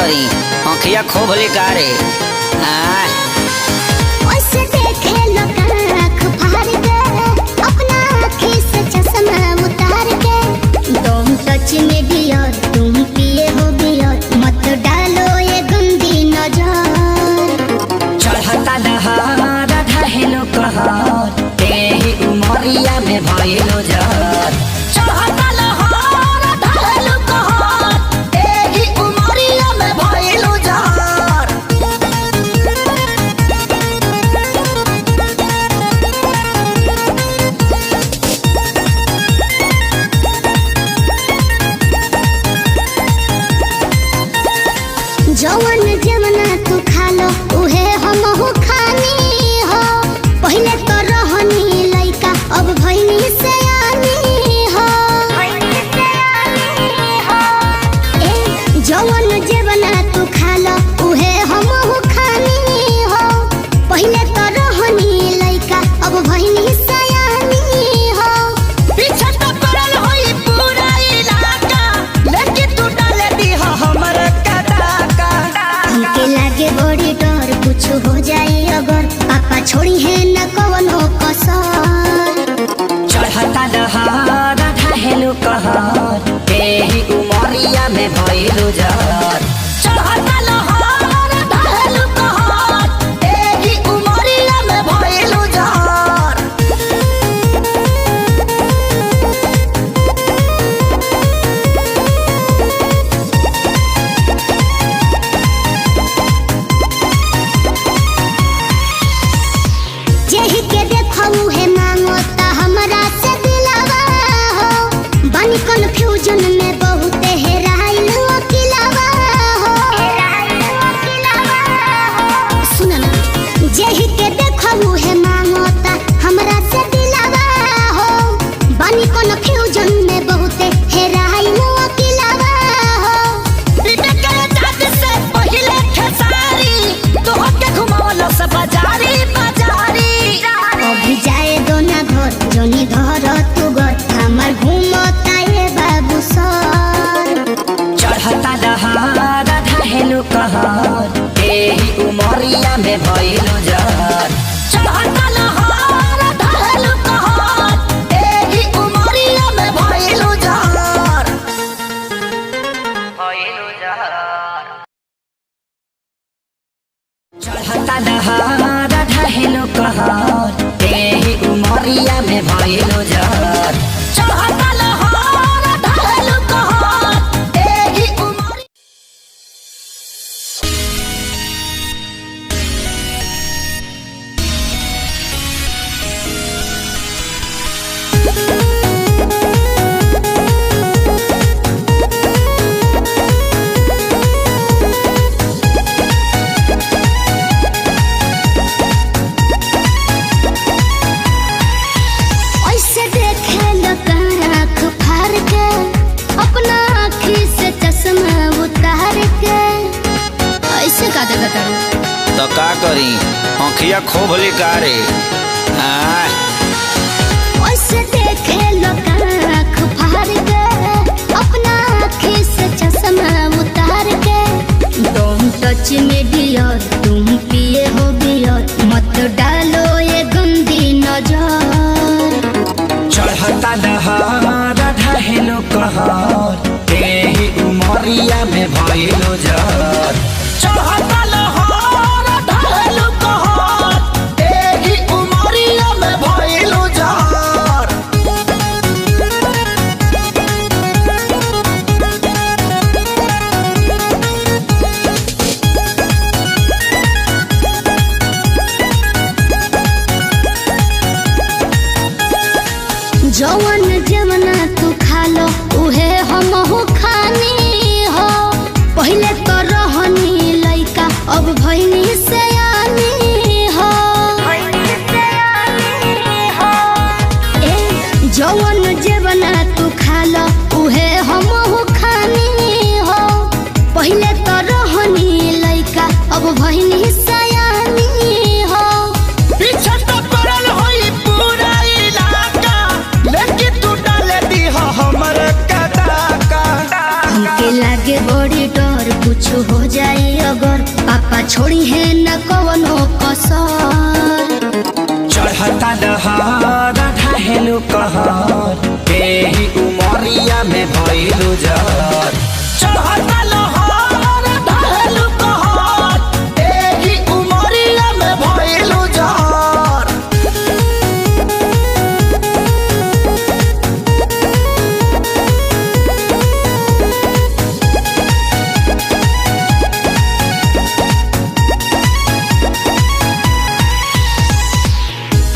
करी आँखिया खोब लिकारे तुम पिए हो बियर मत डालो ये गंदी नजर। चढ़ता दहार ढहेलो कहर तेही उमरिया में भइलो जर। चढ़ता दहार ढहेलो कहर तेही उमरिया में भइलो जर। जवन जमना तू खा लो उहे हमहु खानी हो। पहिले तो रहनी लइका अब भइनी सयानी हो। जवन जमना तू खा लो उहे हमहु खानी हो। पहिले तो रहनी लइका अब भइनी सयानी हो। पीछे तो पड़ल होई पूरा इलाका लेकिन तू डाले दी हमर हमके लागे बड़ी डर कुछ हो जाए अगर पापा छोड़ी है न कवनो कसर। चढ़ता दहार ढहेलो कहर तेही उमरिया में भइलो जर। चढ़ता दहार ढहेलो कहर तेही उमरिया में भइलो जर। जेहि के देखऊ है मांगो ता हमरा से दिलावा हो। बनी कन्फ्यूजन में बहुत हेराइल अकेलावा हो। सुन ना जेहि के देखऊ है मांगो ता हमरा से दिलावा हो। बनी कन्फ्यूजन में बहुत हेराइल अकेलावा हो। बिटके जात से पहिले खेसारी तोहके घुमावलो से बाजारी अभी जाए दो ना घर जोनी धर तू घर हमर घूमता ये बाबू सर। चढ़ता दहार ढहेलो कहर तेही उमरिया में भइलो जर। चढ़ता दहार ढहेलो कहर तेही उमरिया में भइलो जर। भइलो जर। चढ़ता दहार ढहेलो कहर तेही उमरिया में भइलो जर। चढ़ता दहार ढहेलो कहर तेही उमरिया। ऐसे देखे लोग आँख फाड़ के अपना आँखी से चश्मा उतार के। ऐसे का देखता हूँ तो का करी आँखिया खोब लिकारे ऐसे देखे लोग आँख फाड़ के अपना आँखी से चश्मा उतार के। तुम टच में डियर तुम पिए हो बियर मत डालो ये गंदी नजर। चढ़ता दहार ढहेलो कहर तेही उमरिया में भइलो जर। चढ़ता दहार ढहेलो कहर तेही उमरिया में भइलो जर। जवन जमना तू खा लो उहे हमहु खानी हो। पहिले तो रहनी लइका अब उमरिया में भइलु जर चढ़ता लहर ढहेलु कहर एही उमरिया में भइलु जर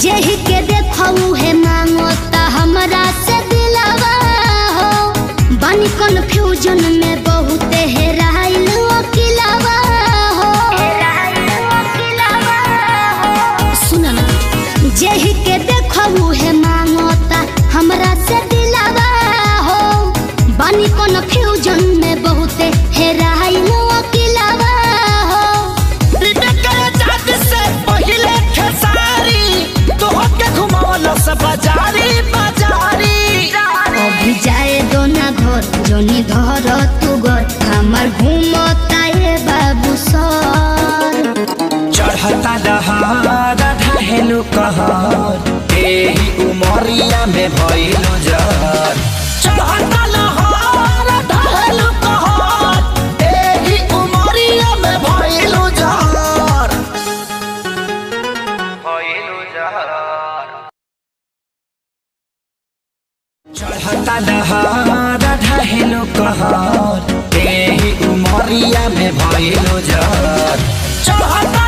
जेहि के देखऊ है मांगोता हमरा से दिलावा हो बानी कन्फ्यूजन में बहुत हेराइल अकेलावा हो सुना ना जेहि के देखऊ है मांगोता हमरा से दिलावा हो बानी कन्फ्यूजन में बहुत हेराइल अकेलावा हो से पहिले खेसारी तोहके घुमावला से बाजारी बाजारी अभी जाए दो ना घर जोनी धर तू घर हमार घूमता है बाबू सर चढ़ता दहार ढहेलु कहर एही उमरिया में भइलु जर चढ़ता लहर ढहेलु कहर एही उमरिया में भइलु जर भइलु जर चढ़ता दहार ढहेलु कहर एही उमरिया में भइलु जर चढ़ता